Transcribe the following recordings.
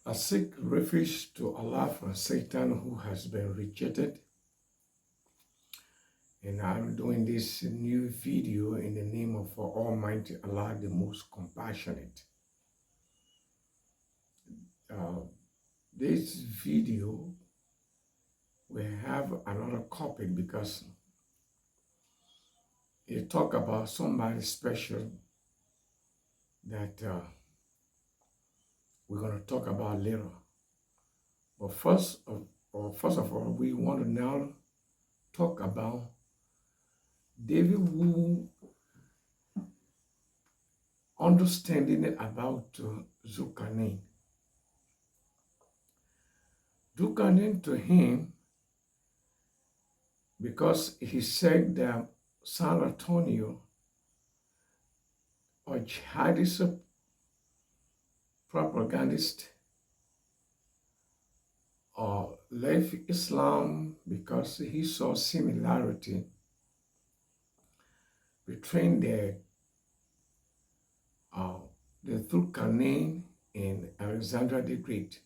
I seek refuge to Allah from Satan who has been rejected. And I'm doing this new video in the name of Almighty Allah, the most compassionate. This video will have another copy because it talk about somebody special that we're going to talk about later. But first of all, we want to now talk about David who understanding about Dul-qariniyyen. Dul-qariniyyen to him, because he said that San Antonio or jihadist propagandist or left Islam because he saw similarity between the Dul-qariniyyen and Alexander the Great.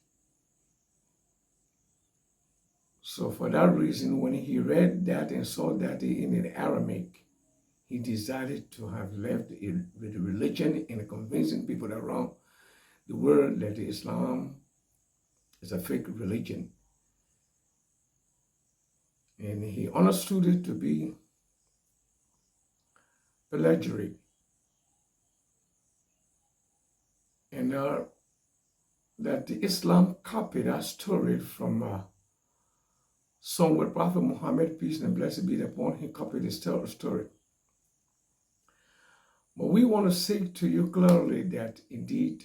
So for that reason, when he read that and saw that in the Aramaic, he decided to have left with the religion and convincing people around the world that Islam is a fake religion. And he understood it to be plagiarism. And that Islam copied that story from somewhere Prophet Muhammad, peace and blessing be upon him, copied his story. But we want to say to you clearly that indeed,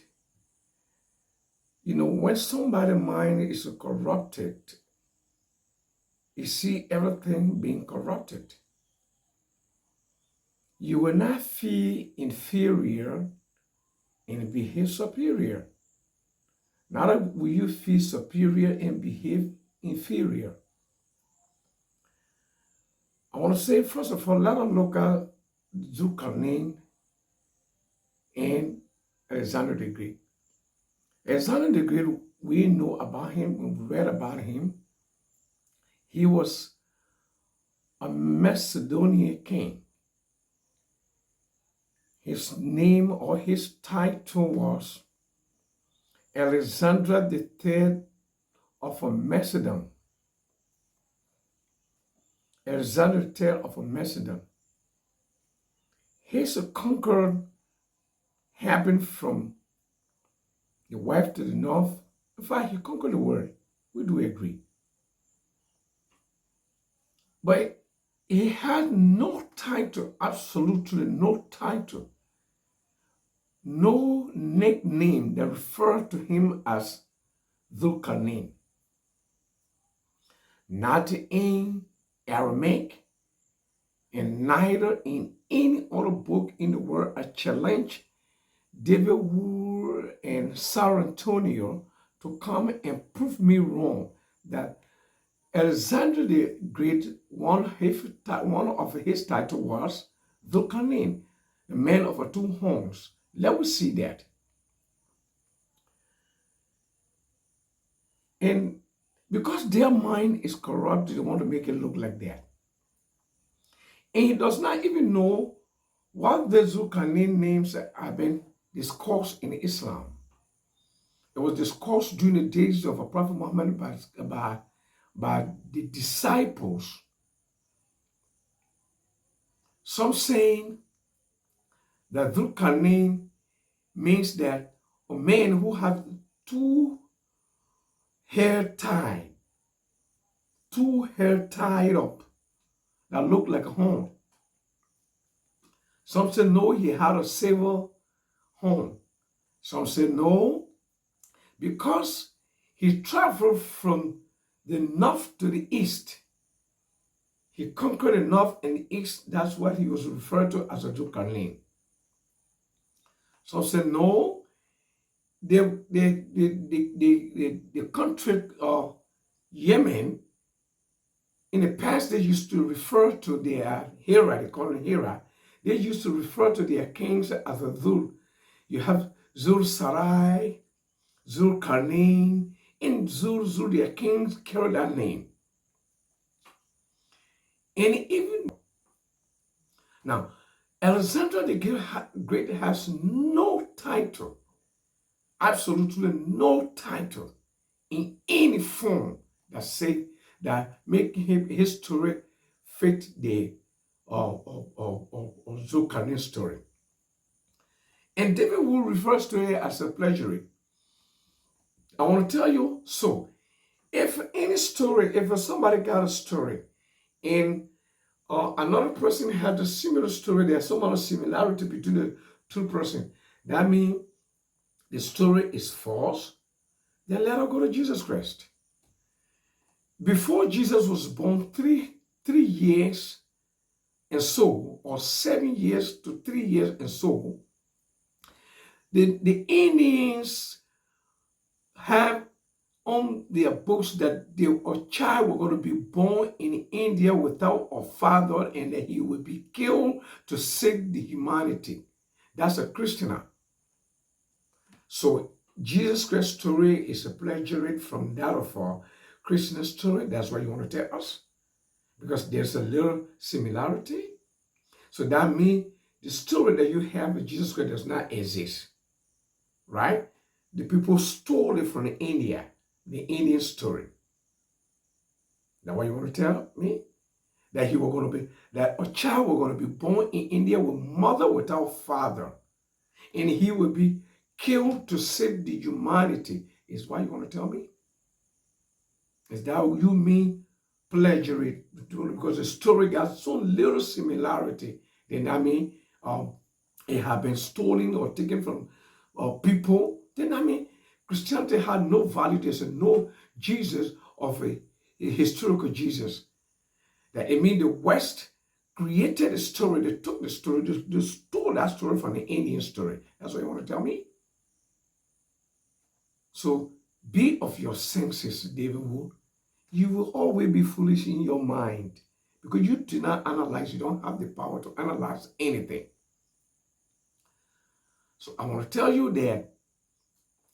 when somebody's mind is corrupted, you see everything being corrupted. You will not feel inferior and behave superior. Neither will you feel superior and behave inferior. I want to say, first of all, let us look at Dul-qariniyyen and Alexander the Great. Alexander the Great, we know about him, we read about him. He was a Macedonian king. His name or his title was Alexander the Third of Macedon. Alexander the Third of Macedon. His conquer happened from the west to the north. In fact, he conquered the world. We do agree. But he had no title, absolutely no title, no nickname that referred to him as Dul-qariniyyen. Not in Aramaic, and neither in any other book in the world. I challenge David Wood and San Antonio to come and prove me wrong that Alexander the Great, one of his titles was Dul-qariniyyen, the man of two horns. Let us see that. And because their mind is corrupt, they want to make it look like that. And he does not even know what the Dul-qariniyyen names have been discussed in Islam. It was discussed during the days of Prophet Muhammad by the disciples. Some saying that Dul-qariniyyen means that a man who has two hair tied up that look like a horn. Some say no, he had a silver horn. Some say no, because he traveled from the north to the east. He conquered the north and the east. That's what he was referred to as a Dul-qariniyyen. Some say no, the country of Yemen, in the past they used to refer to their Hera, they call it Hera. They used to refer to their kings as a Zul. You have Zul Sarai, Dul-qariniyyen, and their kings carried that name. And even now, Alexander the Great has no title, absolutely no title in any form that say that make him his story fit the Dul-qariniyyen story. And David will refer to it as a plagiary. I want to tell you, so if any story, if somebody got a story and another person had a similar story, there's some other similarity between the two persons, that means the story is false, then let her go to Jesus Christ. Before Jesus was born, three years and so, or 7 years to 3 years and so, the Indians have on their books that a child was going to be born in India without a father and that he would be killed to save the humanity. That's a Christian. So Jesus Christ's story is a plagiarism from that of a Christian story. That's what you want to tell us? Because there's a little similarity. So that means the story that you have with Jesus Christ does not exist. Right? The people stole it from India, the Indian story. Now what you want to tell me? That he was going to be, that a child was going to be born in India with mother without father. And he would be killed to save the humanity. Is what you want to tell me? Is that what you mean plagiarism? Because the story got so little similarity. Then I mean, it had been stolen or taken from people. Then I mean, Christianity had no value. There's no Jesus of a historical Jesus. That it means the West created a story. They took the story, they stole that story from the Indian story. That's what you want to tell me? So be of your senses, David Wood. You will always be foolish in your mind because you do not analyze. You don't have the power to analyze anything. So I want to tell you that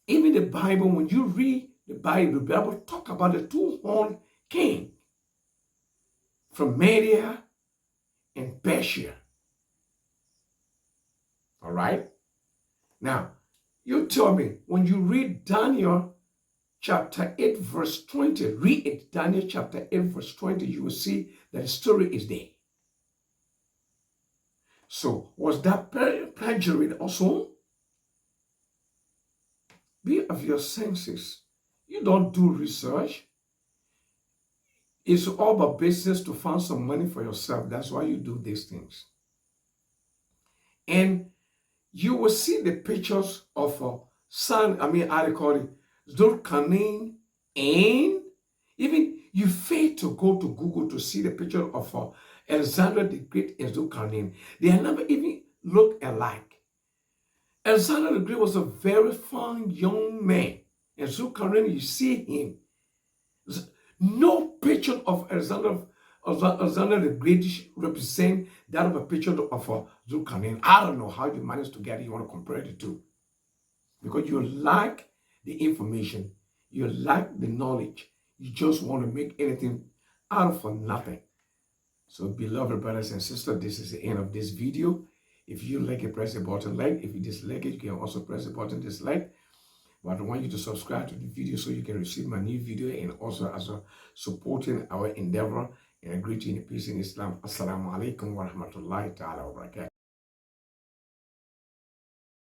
even the Bible, when you read the Bible talk about the two-horned king from Media and Persia. All right? Now, you tell me, when you read Daniel chapter 8, verse 20, read it, Daniel chapter 8, verse 20, you will see that the story is there. So, was that plagiarism also? Be of your senses. You don't do research. It's all about business to find some money for yourself. That's why you do these things. And you will see the pictures of Dul-qariniyyen, and even you fail to go to Google to see the picture of Alexander the Great and Dul-qariniyyen. They never even look alike. Alexander the Great was a very fine young man. And Dul-qariniyyen, you see him. No picture of Alexander the Great represent that of a picture of Dul-qariniyyen. I don't know how you managed to get it. You want to compare the two. Because you lack the information. You lack the knowledge. You just want to make anything out of nothing. So beloved brothers and sisters, this is the end of this video. If you like it, press the button like. If you dislike it, you can also press the button dislike. But I want you to subscribe to the video so you can receive my new video and also as a supporting our endeavor. And I greet you in peace in Islam. Assalamu alaikum wa rahmatullahi ta'ala wa barakatuh.